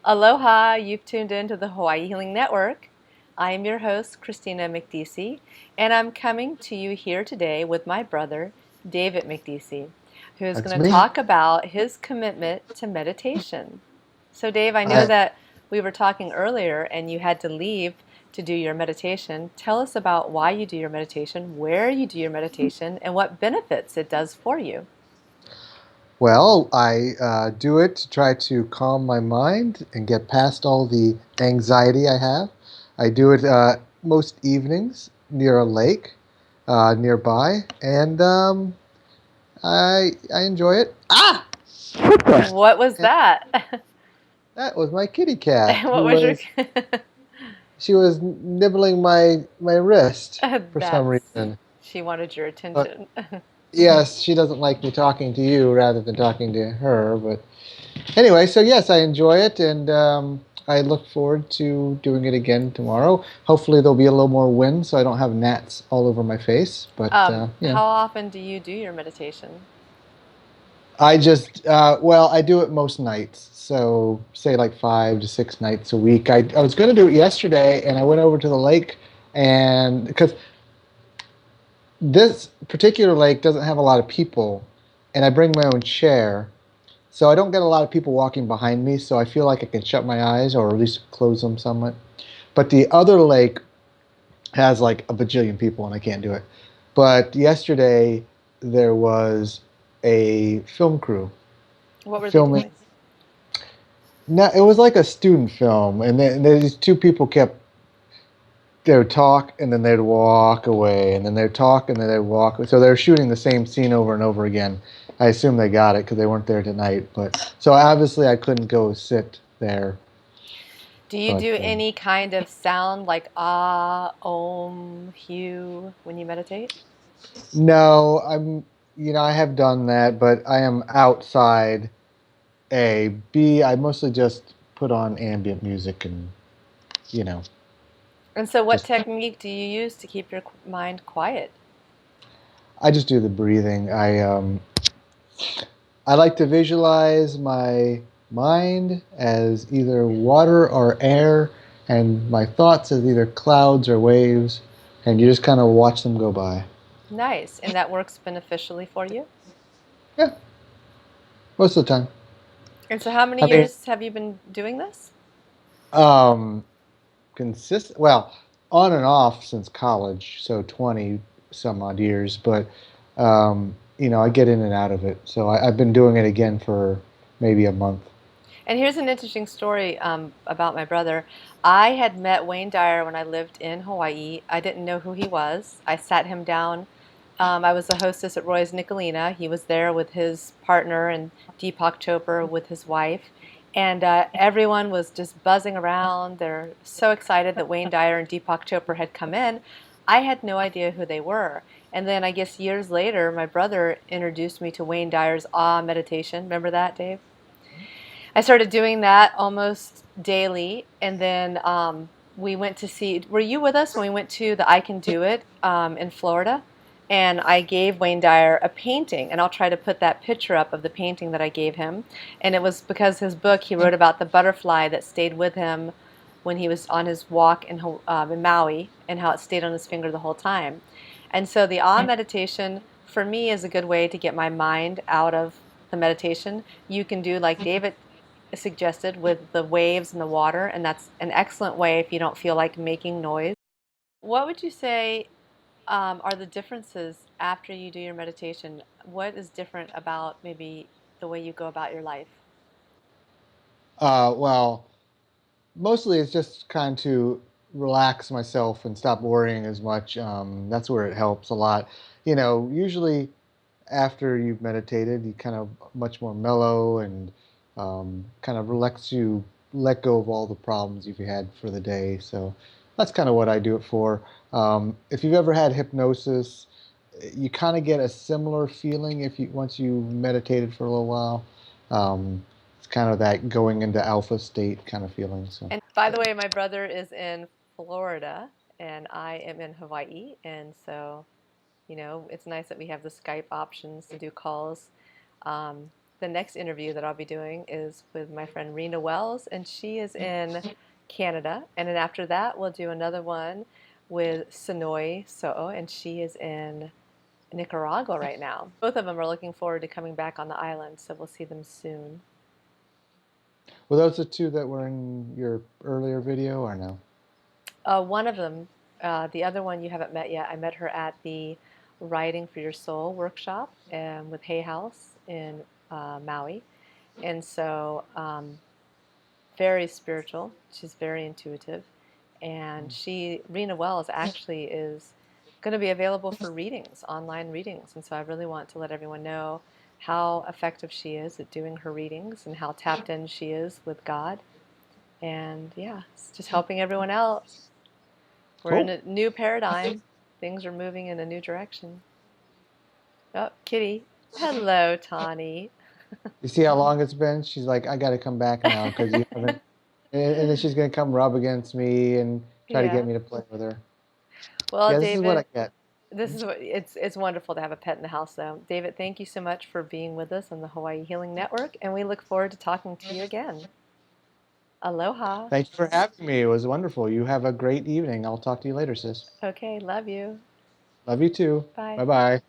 Aloha, you've tuned in to the Hawaii Healing Network. I am your host, Kristina Mekdeci, and I'm coming to you here today with my brother, David Mekdeci, who is That's going to me. talk about his commitment to meditation. So, Dave, I know I that we were talking earlier and you had to leave to do your meditation. Tell us about why you do your meditation, where you do your meditation, and what benefits it does for you. I do it to try to calm my mind and get past all the anxiety I have. I do it most evenings near a lake nearby, and I enjoy it. Ah, What was and that? that was my kitty cat What was your she was nibbling my wrist for some That's reason. she wanted your But attention. yes, she doesn't like me talking to you rather than talking to her, but. Anyway, so yes, I enjoy it, and I look forward to doing it again tomorrow. Hopefully, there'll be a little more wind, so I don't have gnats all over my face. But How often do you do your meditation? I just I do it most nights. So say like 5 to 6 nights a week. I was going to do it yesterday, and I went over to the lake, and because this particular lake doesn't have a lot of people, and I bring my own chair. So I don't get a lot of people walking behind me, so I feel like I can shut my eyes or at least close them somewhat. But the other lake has like a bajillion people and I can't do it. But yesterday there was a film crew What were they filming. doing? No, it was like a student film, and then these two people kept they would talk and then they'd walk away, and then they'd talk and then they'd walk. So they were shooting the same scene over and over again. I assume they got it because they weren't there tonight. But so obviously I couldn't go sit there. Do you But do any kind of sound like ah, om, hu when you meditate? no, I have done that, but I am outside. A B. I mostly just put on ambient music and you know And so what just technique do you use to keep your mind quiet? I just do the breathing. I like to visualize my mind as either water or air, and my thoughts as either clouds or waves, and you just kind of watch them go by. Nice. And that works beneficially for you? Yeah, most of the time. And so how many I mean, years have you been doing this? um, consistent. Well, on and off since college, so 20 some odd years. But I get in and out of it. So I've been doing it again for maybe a month. And here's an interesting story about my brother. I had met Wayne Dyer when I lived in Hawaii. I didn't know who he was. I sat him down. I was a hostess at Roy's Nicolina. He was there with his partner and Deepak Chopra with his wife. And everyone was just buzzing around. They're so excited that Wayne Dyer and Deepak Chopra had come in. I had no idea who they were. And then I guess years later, my brother introduced me to Wayne Dyer's Ah meditation. Remember that, Dave? I started doing that almost daily, and then we went to see. Were you with us when we went to the I Can Do It in Florida? And I gave Wayne Dyer a painting, and I'll try to put that picture up of the painting that I gave him. And it was because his book he wrote about the butterfly that stayed with him when he was on his walk in Maui, and how it stayed on his finger the whole time. And so the Ah meditation for me is a good way to get my mind out of the meditation. You can do like David suggested with the waves and the water, and that's an excellent way if you don't feel like making noise. What would you say are the differences after you do your meditation? What is different about maybe the way you go about your life? Well, mostly it's just kind of to relax myself and stop worrying as much. That's where it helps a lot. Usually after you've meditated, you kind of much more mellow and kind of lets you let go of all the problems you've had for the day. So that's kind of what I do it for. If you've ever had hypnosis, you kind of get a similar feeling if you once you meditated for a little while. It's kind of that going into alpha state kind of feeling. So. And by the way, my brother is in Florida and I am in Hawaii, and so it's nice that we have the Skype options to do calls. Um, the next interview that I'll be doing is with my friend Rena Wells, and she is in Canada. And then after that, we'll do another one with Sonoy So'o, and she is in Nicaragua right now. Both of them are looking forward to coming back on the island, so we'll see them soon. Were those the two that were in your earlier video or no? One of them, the other one you haven't met yet. I met her at the Writing for Your Soul workshop with Hay House in Maui. And so, very spiritual. She's very intuitive. And Rena Wells, actually is going to be available for readings, online readings. And so I really want to let everyone know how effective she is at doing her readings and how tapped in she is with God. And yeah, it's just helping everyone out. We're in Cool. a new paradigm. Things are moving in a new direction. Oh, Kitty. Hello, Tawny. You see how long it's been? She's like, I got to come back now because you haven't. And then she's gonna come rub against me and try to get Yeah. me to play with her. Well, Yeah, this is what I David, get. this is what it's wonderful to have a pet in the house though. David, thank you so much for being with us on the Hawaii Healing Network, and we look forward to talking to you again. Aloha. Thank you for having me. It was wonderful. You have a great evening. I'll talk to you later, sis. Okay, love you. Love you too. Bye. Bye bye.